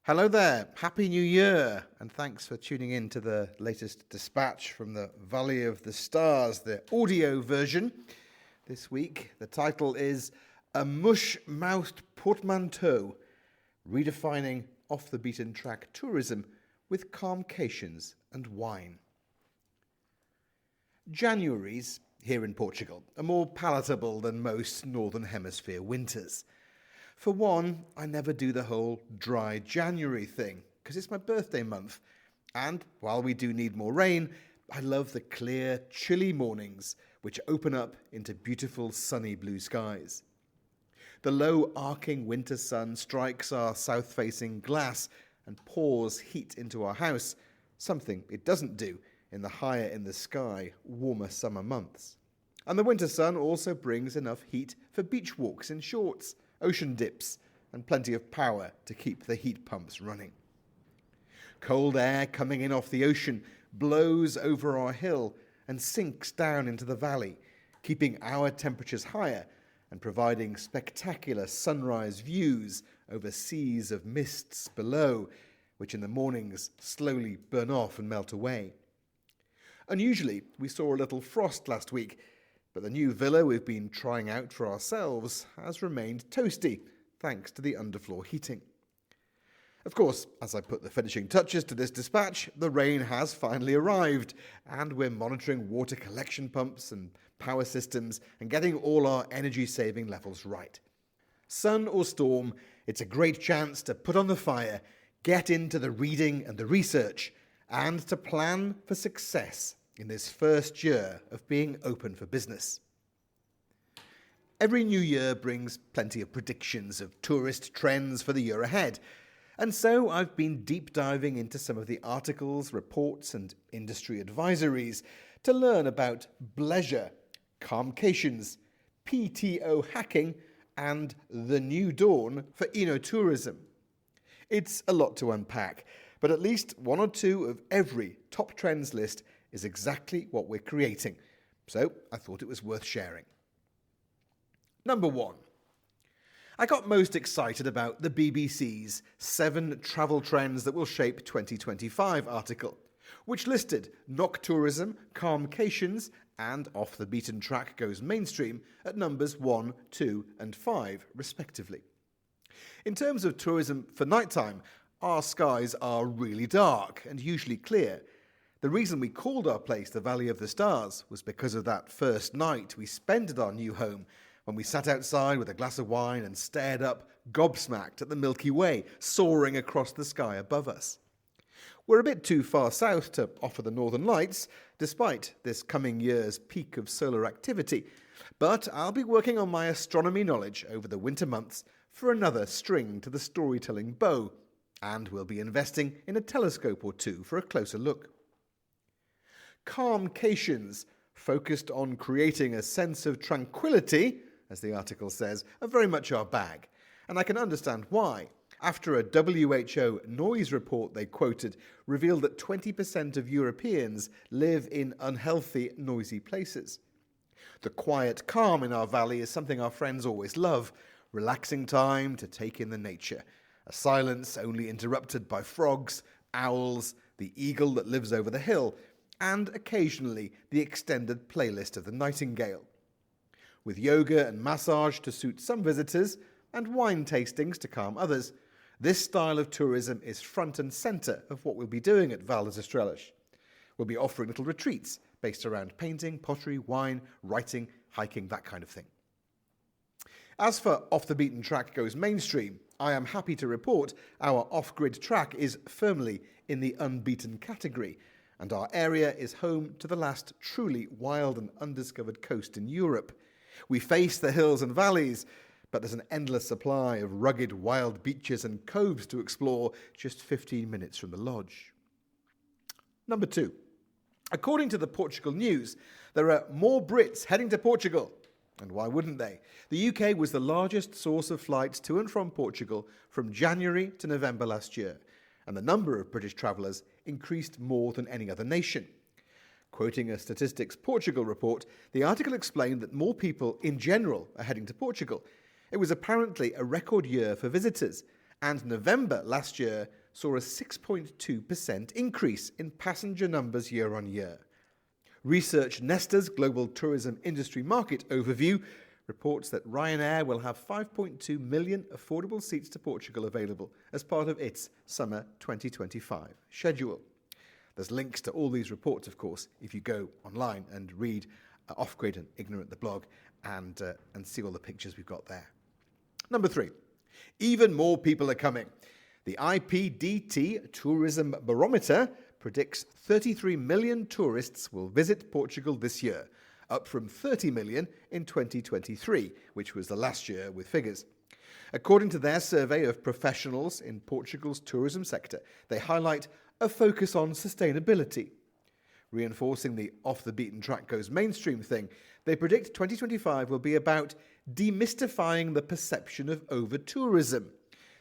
Hello there, Happy New Year, and thanks for tuning in to the latest dispatch from the Valley of the Stars, the audio version. This week, the title is A Mush-Mouthed Portmanteau, Redefining Off-the-Beaten-Track Tourism with Calmcations and Wine. Januaries, here in Portugal, are more palatable than most Northern Hemisphere winters. For one, I never do the whole dry January thing, because it's my birthday month. And while we do need more rain, I love the clear, chilly mornings, which open up into beautiful sunny blue skies. The low arcing winter sun strikes our south-facing glass and pours heat into our house, something it doesn't do in the higher in the sky, warmer summer months. And the winter sun also brings enough heat for beach walks in shorts, ocean dips, and plenty of power to keep the heat pumps running. Cold air coming in off the ocean blows over our hill and sinks down into the valley, keeping our temperatures higher and providing spectacular sunrise views over seas of mists below, which in the mornings slowly burn off and melt away. Unusually, we saw a little frost last week, but the new villa we've been trying out for ourselves has remained toasty, thanks to the underfloor heating. Of course, as I put the finishing touches to this dispatch, the rain has finally arrived, and we're monitoring water collection pumps and power systems and getting all our energy-saving levels right. Sun or storm, it's a great chance to put on the fire, get into the reading and the research, and to plan for success in this first year of being open for business. Every new year brings plenty of predictions of tourist trends for the year ahead, and so I've been deep diving into some of the articles, reports, and industry advisories to learn about bleisure, calmcations, PTO hacking, and the new dawn for enotourism. It's a lot to unpack, but at least one or two of every top trends list is exactly what we're creating, so I thought it was worth sharing. Number 1. I got most excited about the BBC's 7 Travel Trends That Will Shape 2025 article, which listed noctourism, calmcations, and Off the Beaten Track Goes Mainstream at numbers 1, 2, and 5, respectively. In terms of tourism for nighttime, our skies are really dark and usually clear. The reason we called our place the Valley of the Stars was because of that first night we spent at our new home, when we sat outside with a glass of wine and stared up, gobsmacked at the Milky Way soaring across the sky above us. We're a bit too far south to offer the Northern Lights, despite this coming year's peak of solar activity, but I'll be working on my astronomy knowledge over the winter months for another string to the storytelling bow, and we'll be investing in a telescope or two for a closer look. Calmcations, focused on creating a sense of tranquility, as the article says, are very much our bag, and I can understand why. After a WHO noise report they quoted revealed that 20% of Europeans live in unhealthy, noisy places. The quiet calm in our valley is something our friends always love, relaxing time to take in the nature, a silence only interrupted by frogs, owls, the eagle that lives over the hill, and occasionally the extended playlist of the nightingale. With yoga and massage to suit some visitors and wine tastings to calm others, this style of tourism is front and centre of what we'll be doing at Val das Estrelas. We'll be offering little retreats based around painting, pottery, wine, writing, hiking, that kind of thing. As for Off the Beaten Track Goes Mainstream, I am happy to report our off-grid track is firmly in the unbeaten category, and our area is home to the last truly wild and undiscovered coast in Europe. We face the hills and valleys, but there's an endless supply of rugged wild beaches and coves to explore just 15 minutes from the lodge. Number 2. According to the Portugal News, there are more Brits heading to Portugal. And why wouldn't they? The UK was the largest source of flights to and from Portugal from January to November last year, and the number of British travellers increased more than any other nation. Quoting a Statistics Portugal report, the article explained that more people in general are heading to Portugal. It was apparently a record year for visitors, And November last year saw a 6.2% increase in passenger numbers year on year. Research Nesta's Global Tourism Industry Market Overview reports that Ryanair will have 5.2 million affordable seats to Portugal available as part of its summer 2025 schedule. There's links to all these reports, of course, if you go online and read Off-Grid and Ignorant the blog and see all the pictures we've got there. Number 3, even more people are coming. The IPDT Tourism Barometer predicts 33 million tourists will visit Portugal this year, up from 30 million in 2023, which was the last year with figures. According to their survey of professionals in Portugal's tourism sector, they highlight a focus on sustainability. Reinforcing the off-the-beaten-track goes mainstream thing, they predict 2025 will be about demystifying the perception of over-tourism.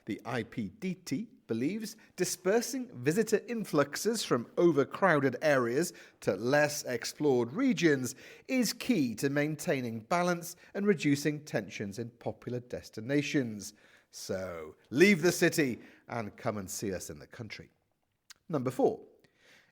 The IPDT believes dispersing visitor influxes from overcrowded areas to less explored regions is key to maintaining balance and reducing tensions in popular destinations. So, leave the city and come and see us in the country. Number 4.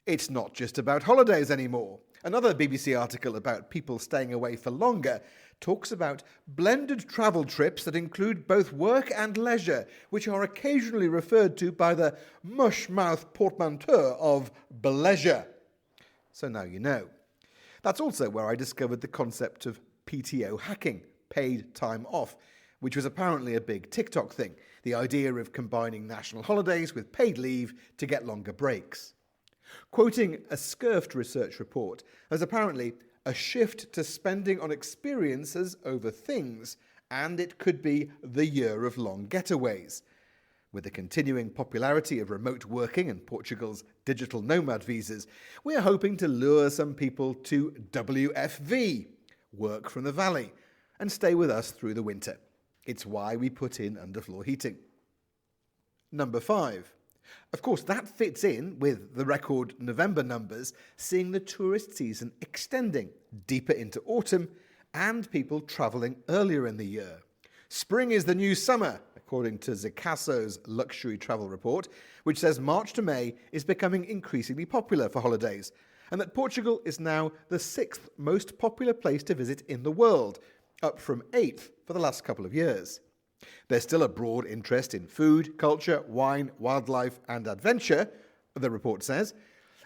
It's not just about holidays anymore. Another BBC article about people staying away for longer talks about blended travel trips that include both work and leisure, which are occasionally referred to by the mush-mouth portmanteau of Bleisure. So now you know. That's also where I discovered the concept of PTO hacking, paid time off, which was apparently a big TikTok thing, the idea of combining national holidays with paid leave to get longer breaks. Quoting a Scurft research report, there's apparently a shift to spending on experiences over things, and it could be the year of long getaways. With the continuing popularity of remote working and Portugal's digital nomad visas, we're hoping to lure some people to WFV, work from the valley, and stay with us through the winter. It's why we put in underfloor heating. Number 5. Of course, that fits in with the record November numbers, seeing the tourist season extending deeper into autumn and people travelling earlier in the year. Spring is the new summer, according to Zicasso's luxury travel report, which says March to May is becoming increasingly popular for holidays, and that Portugal is now the 6th most popular place to visit in the world, up from 8th for the last couple of years. There's still a broad interest in food, culture, wine, wildlife and adventure, the report says,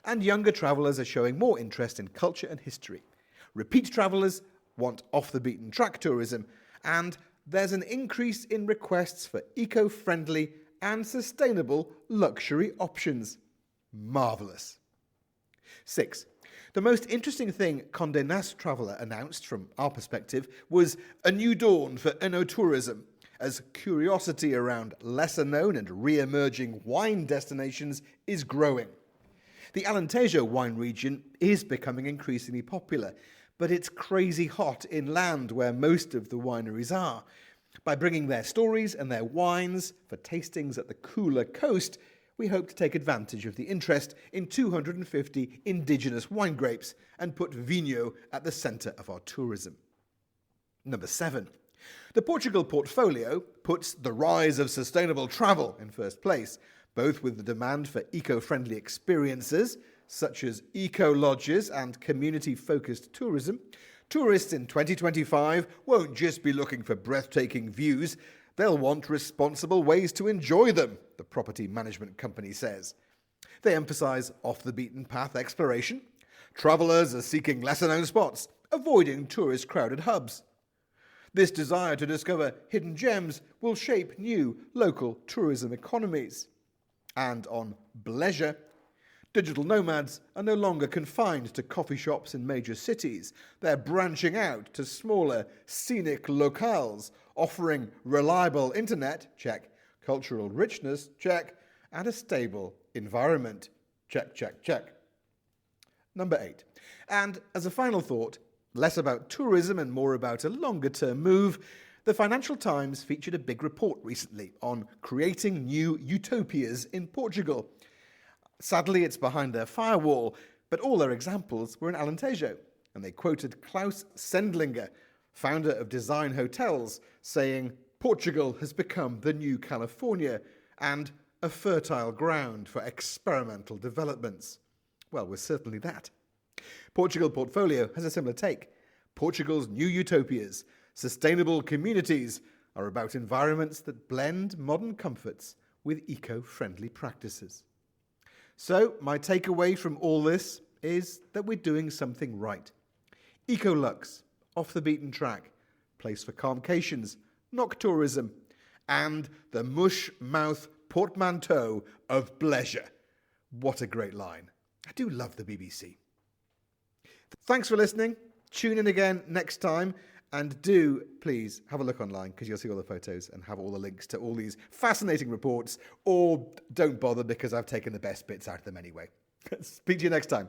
and younger travellers are showing more interest in culture and history. Repeat travellers want off-the-beaten-track tourism, and there's an increase in requests for eco-friendly and sustainable luxury options. Marvellous. 6. The most interesting thing Condé Nast Traveller announced from our perspective was a new dawn for enoturism, as curiosity around lesser-known and re-emerging wine destinations is growing. The Alentejo wine region is becoming increasingly popular, but it's crazy hot inland where most of the wineries are. By bringing their stories and their wines for tastings at the cooler coast, we hope to take advantage of the interest in 250 indigenous wine grapes and put Vinho at the centre of our tourism. Number 7. The Portugal portfolio puts the rise of sustainable travel in first place, both with the demand for eco-friendly experiences, such as eco-lodges and community-focused tourism. Tourists in 2025 won't just be looking for breathtaking views, they'll want responsible ways to enjoy them, the property management company says. They emphasise off-the-beaten-path exploration. Travellers are seeking lesser-known spots, avoiding tourist-crowded hubs. This desire to discover hidden gems will shape new local tourism economies. And on Bleisure, digital nomads are no longer confined to coffee shops in major cities. They're branching out to smaller, scenic locales, offering reliable internet, check, cultural richness, check, and a stable environment, check, check, check. Number 8. And as a final thought, less about tourism and more about a longer-term move, the Financial Times featured a big report recently on creating new utopias in Portugal. Sadly, it's behind their firewall, but all their examples were in Alentejo, and they quoted Klaus Sendlinger, founder of Design Hotels, saying, "Portugal has become the new California," and a fertile ground for experimental developments. Well, we're certainly that. Portugal Portfolio has a similar take. Portugal's new utopias, sustainable communities, are about environments that blend modern comforts with eco-friendly practices. So, my takeaway from all this is that we're doing something right. Ecolux, off the beaten track, place for calmcations, noctourism, and the mush mouth portmanteau of bleisure. What a great line. I do love the BBC. Thanks for listening. Tune in again next time, and do please have a look online because you'll see all the photos and have all the links to all these fascinating reports, or don't bother because I've taken the best bits out of them anyway. Speak to you next time.